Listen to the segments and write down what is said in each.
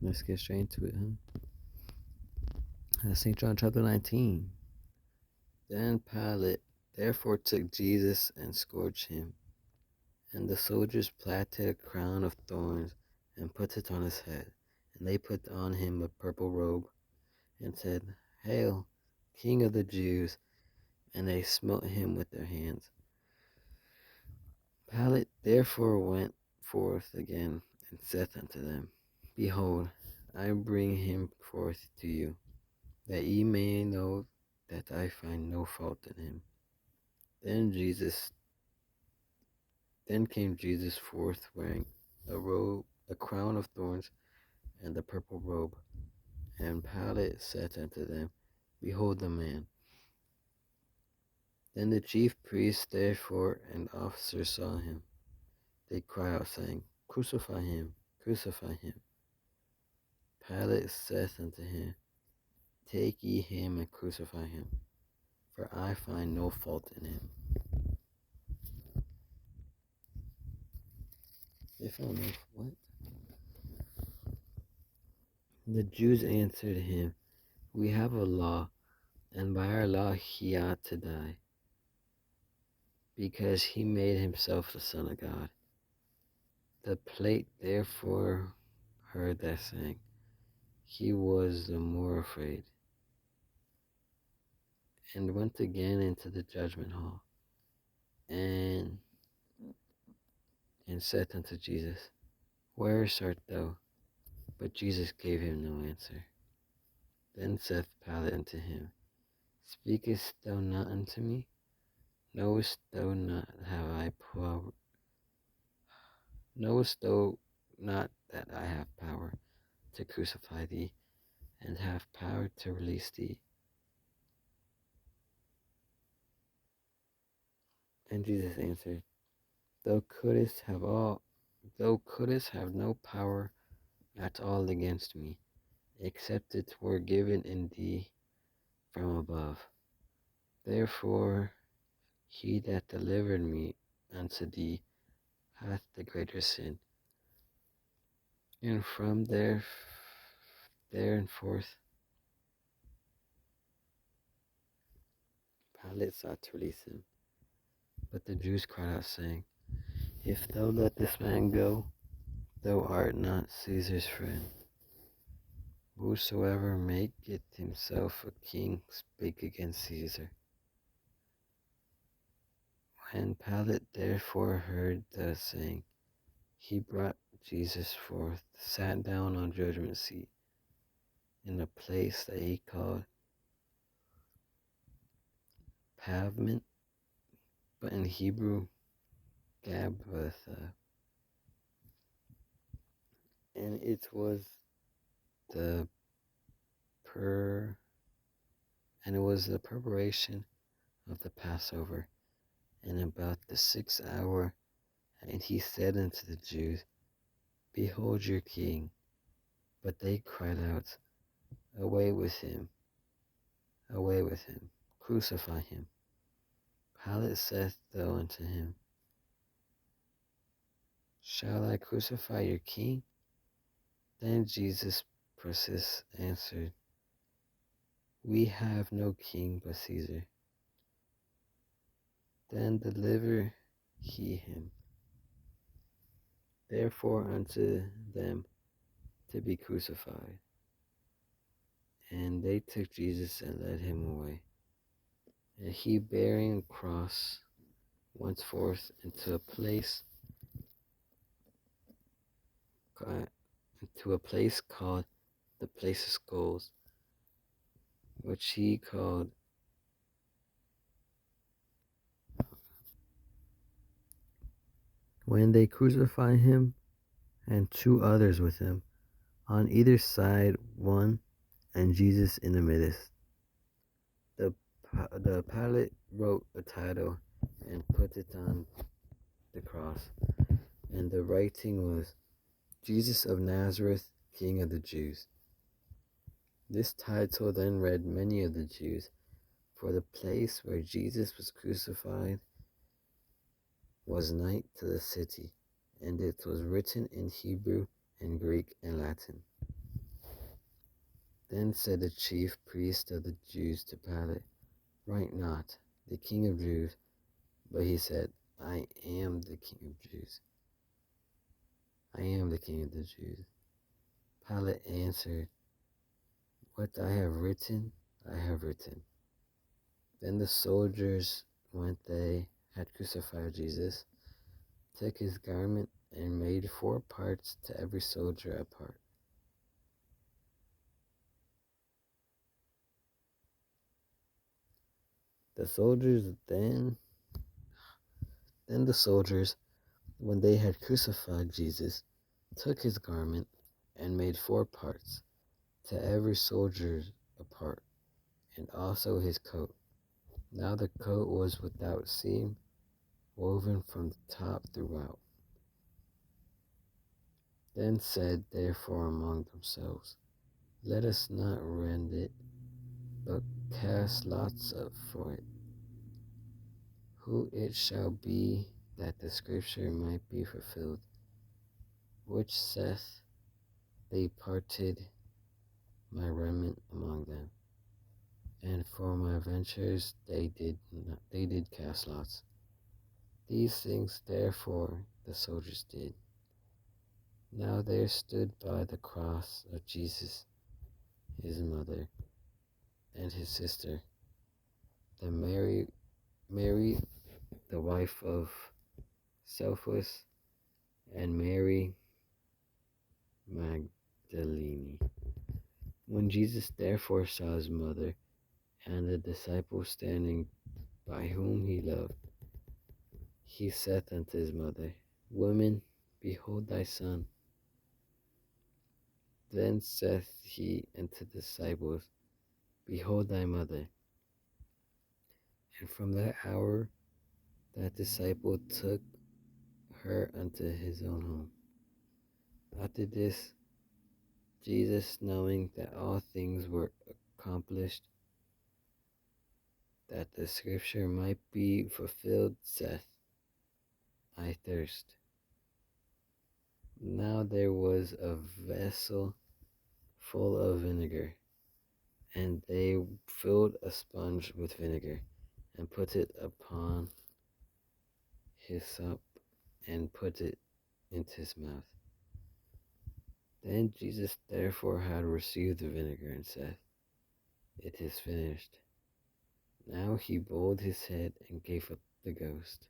Let's get straight into it, huh? St. John chapter 19. Then Pilate therefore took Jesus and scourged him. And the soldiers platted a crown of thorns and put it on his head. And they put on him a purple robe and said, Hail, King of the Jews! And they smote him with their hands. Pilate therefore went forth again and saith unto them, Behold, I bring him forth to you, that ye may know that I find no fault in him. Then came Jesus forth wearing a crown of thorns, and the purple robe. And Pilate said unto them, Behold the man. Then the chief priests therefore and officers saw him. They cried out, saying, Crucify him, crucify him. Pilate saith unto him, Take ye him and crucify him, for I find no fault in him. They found no what? The Jews answered him, We have a law, and by our law he ought to die, because he made himself the Son of God. The plate therefore heard that saying, he was the more afraid, and went again into the judgment hall, and said unto Jesus, Where art thou? But Jesus gave him no answer. Then saith Pilate unto him, Speakest thou not unto me? Knowest thou not Knowest thou not that I have power to crucify thee, and have power to release thee? And Jesus answered, Thou couldst have no power at all against me, except it were given in thee from above. Therefore he that delivered me unto thee hath the greater sin. And from there and forth Pilate sought to release him. But the Jews cried out, saying, If thou let this man go, thou art not Caesar's friend. Whosoever maketh himself a king spake against Caesar. When Pilate therefore heard the saying, he brought Jesus forth, sat down on judgment seat, in a place that he called Pavement, but in Hebrew Gabbatha. And it was the preparation of the Passover, and about the 6th hour, and he said unto the Jews, Behold your king. But they cried out, Away with him, crucify him. Pilate saith thou unto him, Shall I crucify your king? Then Jesus answered, We have no king but Caesar. Then deliver he him therefore unto them to be crucified. And they took Jesus and led him away. And he, bearing a cross, went forth into a place called the place of skulls, which he called. When they crucified him, and 2 others with him, on either side one, and Jesus in the midst. The Pilate wrote a title and put it on the cross, and the writing was, Jesus of Nazareth, King of the Jews. This title then read many of the Jews, for the place where Jesus was crucified was nigh to the city, and it was written in Hebrew and Greek and Latin. Then said the chief priest of the Jews to Pilate, "Write not, the King of Jews." But he said, "I am the King of Jews. I am the King of the Jews." Pilate answered, "What I have written, I have written." Then the soldiers, when they had crucified Jesus, took his garment and made 4 parts, to every soldier a part. The soldiers then the soldiers, when they had crucified Jesus, took his garment and made 4 parts, to every soldier a part, and also his coat. Now the coat was without seam, woven from the top throughout. Then said therefore among themselves, "Let us not rend it, but cast lots for it, who it shall be, that the scripture might be fulfilled, which saith, They parted my raiment among them. And for my ventures they did cast lots." These things therefore the soldiers did. Now there stood by the cross of Jesus his mother and his sister, the Mary, the wife of Cleophas, and Mary Magdalene. When Jesus therefore saw his mother and the disciple standing by whom he loved, he saith unto his mother, "Woman, behold thy son." Then saith he unto the disciples, "Behold thy mother." And from that hour that disciple took her unto his own home. After this, Jesus, knowing that all things were accomplished, that the scripture might be fulfilled, saith, "I thirst." Now there was a vessel full of vinegar, and they filled a sponge with vinegar, and put it upon hyssop, and put it into his mouth. Then Jesus therefore had received the vinegar, and said, "It is finished." Now he bowed his head and gave up the ghost.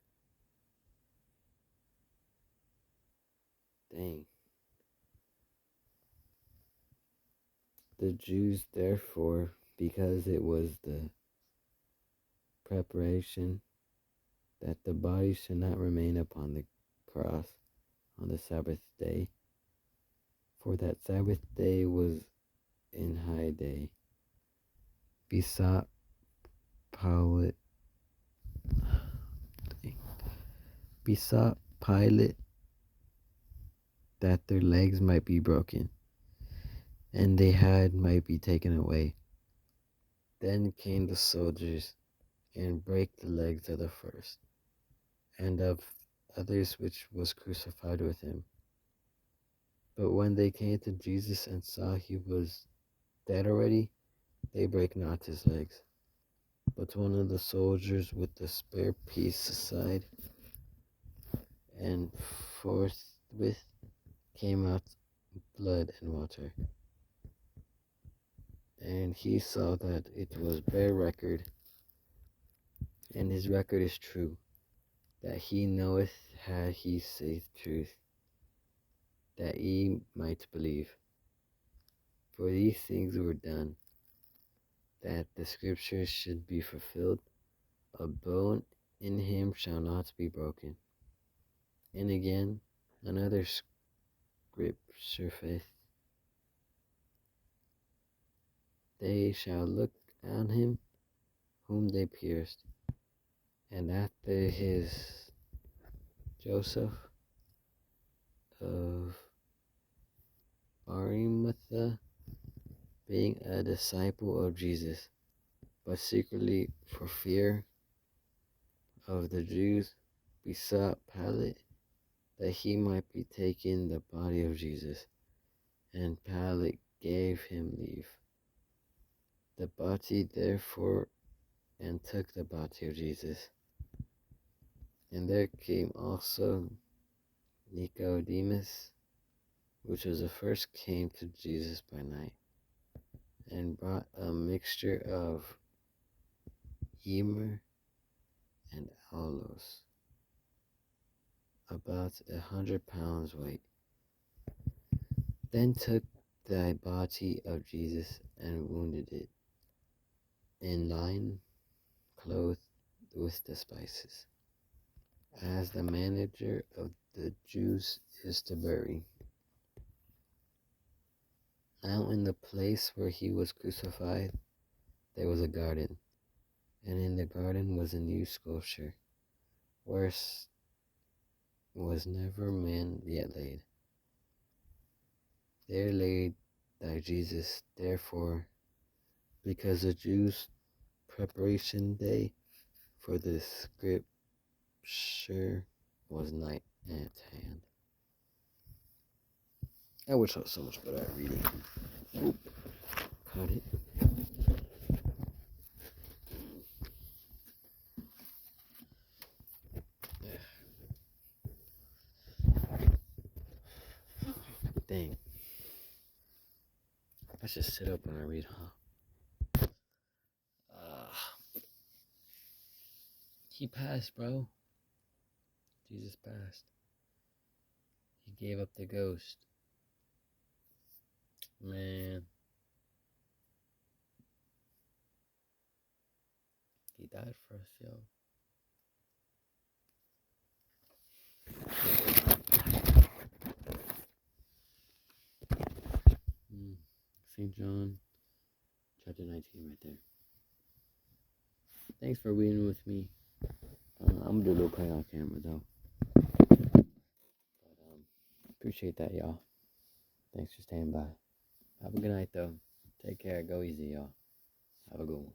Dang. The Jews therefore, because it was the preparation that the body should not remain upon the cross on the Sabbath day, for that Sabbath day was in high day, besought Pilate, besought Pilate that their legs might be broken, and they had might be taken away. Then came the soldiers, and brake the legs of the first, and of others which was crucified with him. But when they came to Jesus and saw he was dead already, they brake not his legs. But one of the soldiers with the spear piece aside, and forthwith came out blood and water. And he saw that it was bare record, and his record is true, that he knoweth had he saith truth, that ye might believe. For these things were done, that the scriptures should be fulfilled, "A bone in him shall not be broken." And again, another scripture faith, "They shall look on him whom they pierced." And after his Joseph of Arimathea, being a disciple of Jesus, but secretly for fear of the Jews, besought Pilate that he might be taken the body of Jesus. And Pilate gave him leave. the body therefore and took the body of Jesus. And there came also Nicodemus, which was the first came to Jesus by night, and brought a mixture of myrrh and aloes, about 100 pounds weight. Then took the body of Jesus and wounded it, in linen clothed with the spices, as the manager of the Jews is to bury. Now in the place where he was crucified there was a garden, and in the garden was a new sculpture, where was never man yet laid. There laid thy Jesus, therefore, because the Jews' preparation day for the scripture was night at hand. I wish I was so much better at reading. Oop, cut it. Dang. I should sit up when I read, huh? He passed, bro. Jesus passed. He gave up the ghost. Man. He died for us, yo. St. John, chapter 19 right there. Thanks for reading with me. I'm going to do a little play on camera, though. But, appreciate that, y'all. Thanks for staying by. Have a good night, though. Take care. Go easy, y'all. Have a good one.